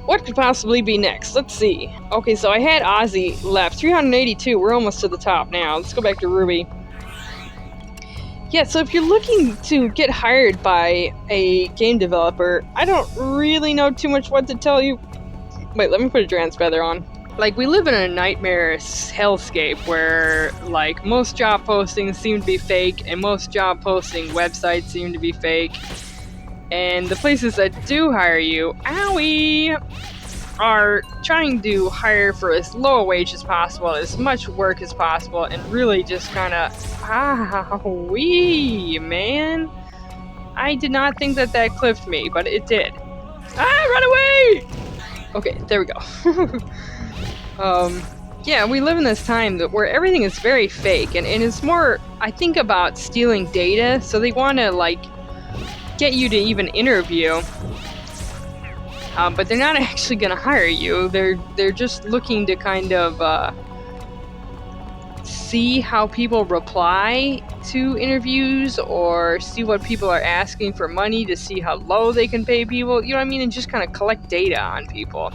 what could possibly be next? Let's see. Okay, so I had Ozzy left. 382. We're almost to the top now. Let's go back to Ruby. Yeah, so if you're looking to get hired by a game developer, I don't really know too much what to tell you. Wait, let me put a Drance Feather on. Like, we live in a nightmare hellscape where, like, most job postings seem to be fake, and most job posting websites seem to be fake. And the places that do hire you, owie, are trying to hire for as low a wage as possible, as much work as possible, and really just kind of, man. I did not think that clipped me, but it did. Run away! Okay, there we go. Yeah, we live in this time where everything is very fake, and it's more, I think, about stealing data, so they want to, like, get you to even interview. But they're not actually going to hire you. They're just looking to kind of see how people reply to interviews, or see what people are asking for money to see how low they can pay people. You know what I mean? And just kind of collect data on people,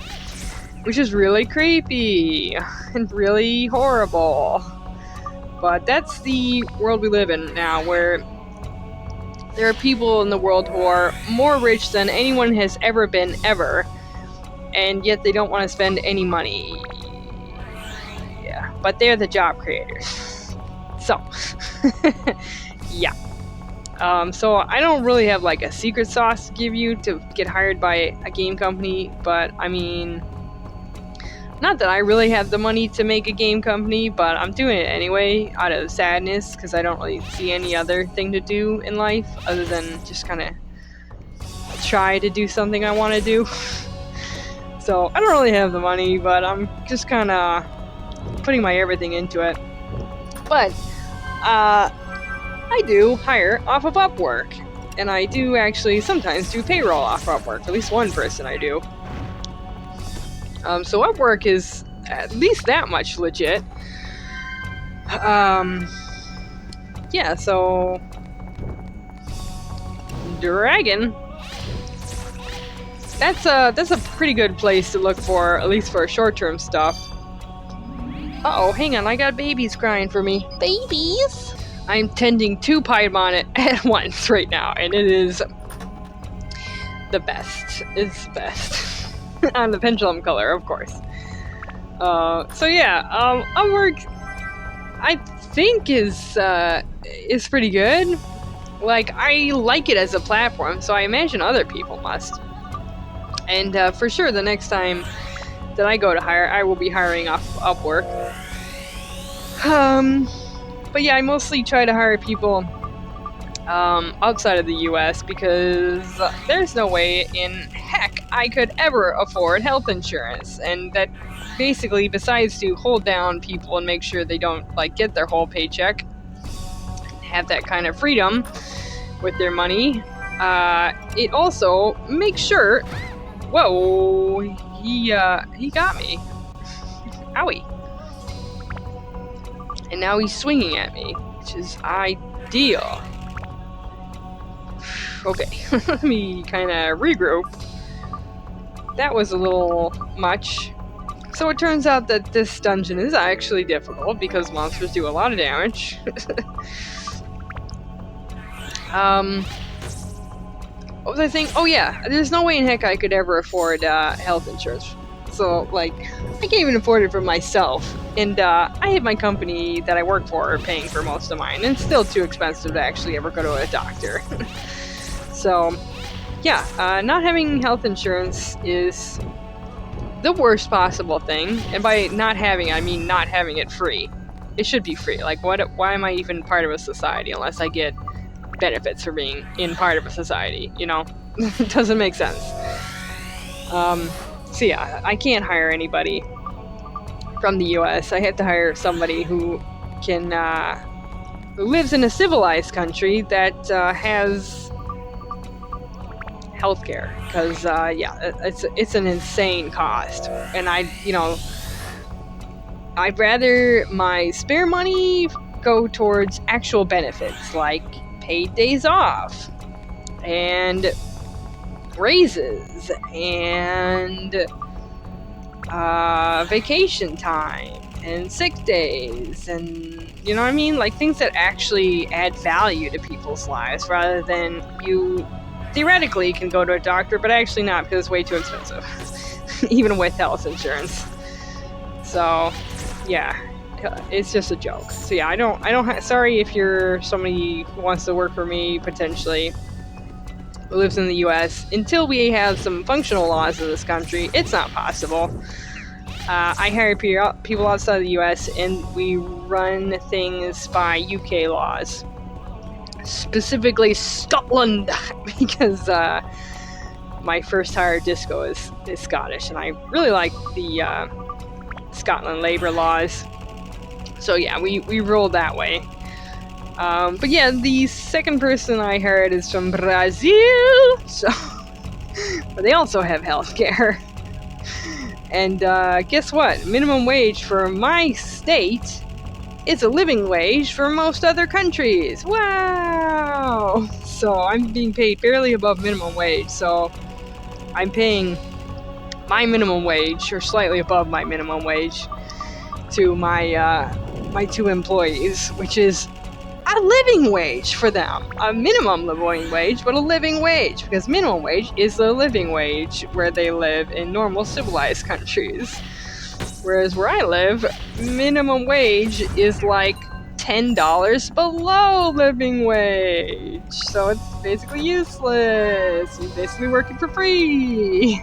which is really creepy and really horrible. But that's the world we live in now, where there are people in the world who are more rich than anyone has ever been, ever, and yet they don't want to spend any money. Yeah, but they're the job creators. So, yeah. So I don't really have, like, a secret sauce to give you to get hired by a game company, but I mean, not that I really have the money to make a game company, but I'm doing it anyway out of sadness, because I don't really see any other thing to do in life other than just kind of try to do something I want to do. So I don't really have the money, but I'm just kind of putting my everything into it. But I do hire off of Upwork, and I do actually sometimes do payroll off Upwork. At least one person I do. So Upwork is at least that much legit. Yeah, so Dragon. That's a pretty good place to look for, at least for short-term stuff. Uh-oh, hang on, I got babies crying for me. Babies! I'm tending 2 Paimon at once right now, and it is the best. It's the best. On the pendulum color, of course. So yeah, Upwork, I think is pretty good. Like, I like it as a platform, so I imagine other people must. And for sure, the next time that I go to hire, I will be hiring off Upwork. But yeah, I mostly try to hire people outside of the US, because there's no way in heck I could ever afford health insurance, and that basically, besides to hold down people and make sure they don't, like, get their whole paycheck, have that kind of freedom with their money, it also makes sure, whoa, he got me, owie, and now he's swinging at me, which is ideal. Okay, let me kind of regroup. That was a little much. So it turns out that this dungeon is actually difficult because monsters do a lot of damage. What was I saying? Oh yeah, there's no way in heck I could ever afford health insurance. So, like, I can't even afford it for myself. And I have my company that I work for paying for most of mine, and it's still too expensive to actually ever go to a doctor. So, yeah, not having health insurance is the worst possible thing. And by not having it, I mean not having it free. It should be free. Like, why am I even part of a society unless I get benefits for being in part of a society, you know? It doesn't make sense. So yeah, I can't hire anybody from the US. I have to hire somebody who can, who lives in a civilized country that has healthcare, because yeah, it's an insane cost, and I'd rather my spare money go towards actual benefits like paid days off and raises and vacation time and sick days and, you know what I mean? Like things that actually add value to people's lives rather than you theoretically can go to a doctor, but actually not because it's way too expensive, even with health insurance. So, yeah, it's just a joke. So yeah, sorry if you're somebody who wants to work for me potentially, who lives in the US. Until we have some functional laws in this country, it's not possible. I hire people outside the US and we run things by UK laws. Specifically Scotland, because my first hire disco is Scottish, and I really like the Scotland labor laws. So yeah, we roll that way. But yeah, the second person I hired is from Brazil, so but they also have healthcare. And guess what? Minimum wage for my state is a living wage for most other countries. Wow! So I'm being paid barely above minimum wage. So I'm paying my minimum wage, or slightly above my minimum wage, to my two employees, which is a living wage for them. A minimum living wage, but a living wage, because minimum wage is the living wage where they live in normal civilized countries. Whereas where I live, minimum wage is like $10 below living wage. So it's basically useless. You're basically working for free.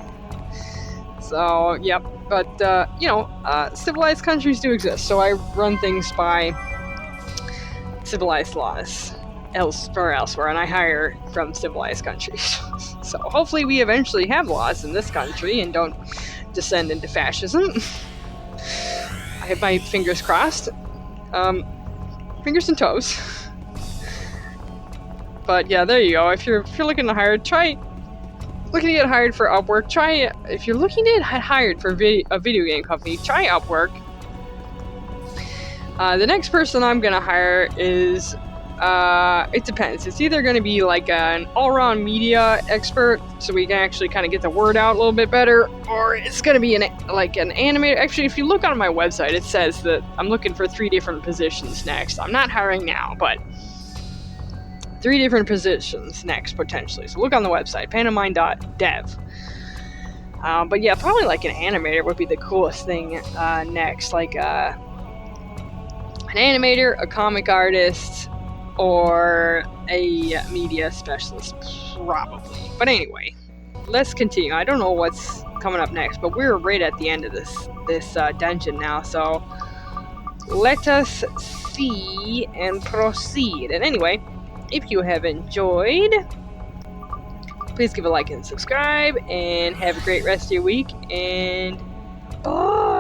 So, yep. But, civilized countries do exist. So I run things by civilized laws elsewhere, and I hire from civilized countries. So hopefully we eventually have laws in this country and don't descend into fascism. I have my fingers crossed. Fingers and toes. But yeah, there you go. If you're looking to hire, looking to get hired for Upwork, if you're looking to get hired for a video game company, try Upwork. The next person I'm gonna hire is, it depends. It's either gonna be like an all-around media expert, so we can actually kind of get the word out a little bit better, or it's gonna be an animator. Actually, if you look on my website, it says that I'm looking for 3 different positions next. I'm not hiring now, but 3 different positions next, potentially. So look on the website, pantomime.dev. But yeah, probably like an animator would be the coolest thing next. Like an animator, a comic artist, or a media specialist, probably. But anyway, let's continue. I don't know what's coming up next, but we're right at the end of this dungeon now, so let us see and proceed. And anyway, if you have enjoyed, please give a like and subscribe, and have a great rest of your week, and bye!